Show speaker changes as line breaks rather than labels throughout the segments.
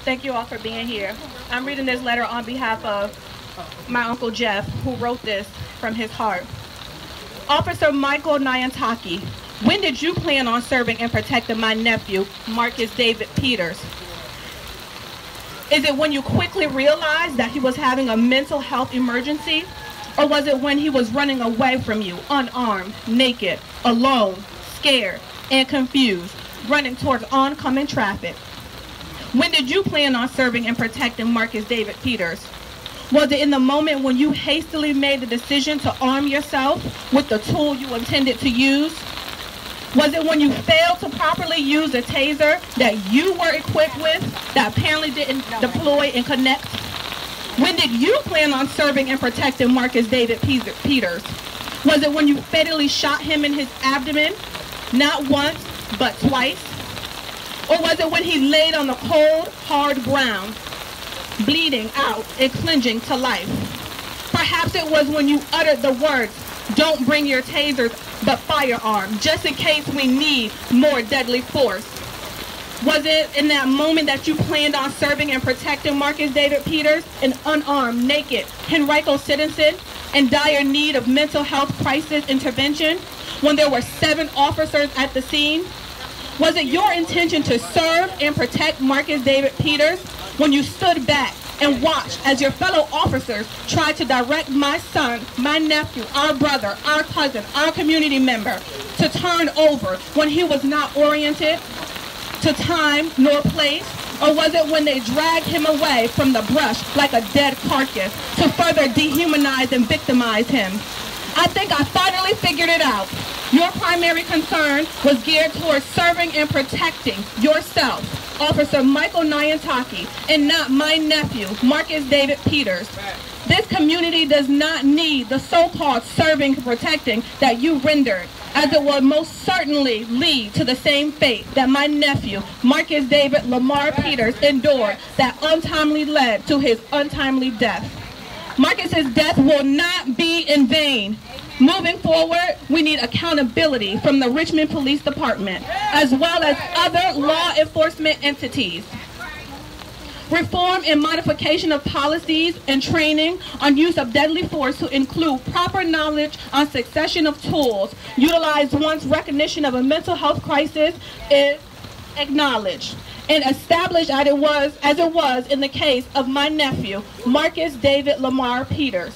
Thank you all for being here. I'm reading this letter on behalf of my Uncle Jeff, who wrote this from his heart. Officer Michael Nyantaki, when did you plan on serving and protecting my nephew, Marcus David Peters? Is it when you quickly realized that he was having a mental health emergency? Or was it when he was running away from you, unarmed, naked, alone, scared, and confused, running towards oncoming traffic? When did you plan on serving and protecting Marcus David Peters? Was it in the moment when you hastily made the decision to arm yourself with the tool you intended to use? Was it when you failed to properly use a taser that you were equipped with that apparently didn't deploy and connect? When did you plan on serving and protecting Marcus David Peters? Was it when you fatally shot him in his abdomen, not once, but twice? Or was it when he laid on the cold, hard ground, bleeding out and clinging to life? Perhaps it was when you uttered the words, "Don't bring your tasers, but firearm, just in case we need more deadly force." Was it in that moment that you planned on serving and protecting Marcus David Peters, an unarmed, naked Henrico citizen in dire need of mental health crisis intervention, when there were 7 officers at the scene? Was it your intention to serve and protect Marcus David Peters when you stood back and watched as your fellow officers tried to direct my son, my nephew, our brother, our cousin, our community member to turn over when he was not oriented to time nor place? Or was it when they dragged him away from the brush like a dead carcass to further dehumanize and victimize him? I think I finally figured it out. Your primary concern was geared towards serving and protecting yourself, Officer Michael Nyantaki, and not my nephew, Marcus David Peters. This community does not need the so-called serving and protecting that you rendered, as it will most certainly lead to the same fate that my nephew, Marcus David Lamar Peters, endured that untimely led to his untimely death. Marcus's death will not be in vain. Moving forward, we need accountability from the Richmond Police Department, as well as other law enforcement entities. Reform and modification of policies and training on use of deadly force to include proper knowledge on succession of tools utilized once recognition of a mental health crisis is acknowledged and established as it was in the case of my nephew, Marcus David Lamar Peters.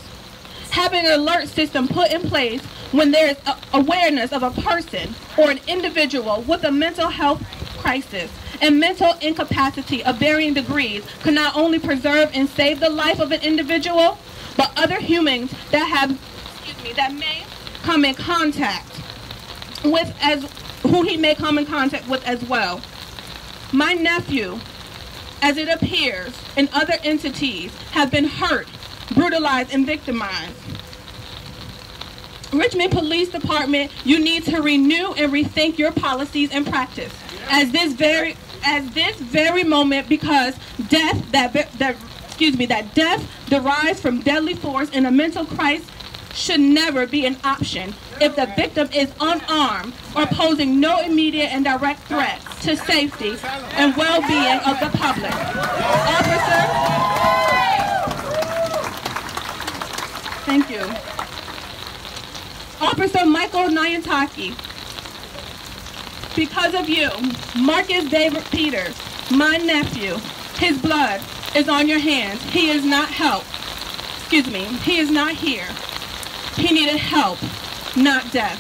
Having an alert system put in place when there is awareness of a person or an individual with a mental health crisis and mental incapacity of varying degrees can not only preserve and save the life of an individual, but other humans that may come in contact with who he may come in contact with as well. My nephew, as it appears, and other entities have been hurt, brutalized, and victimized. Richmond Police Department, you need to renew and rethink your policies and practice at this very moment, because that death derives from deadly force in a mental crisis should never be an option if the victim is unarmed or posing no immediate and direct threat to safety and well-being of the public. Thank you. Officer Michael Nyantaki, because of you, Marcus David Peters, my nephew, his blood is on your hands. He is not he is not here. He needed help, not death.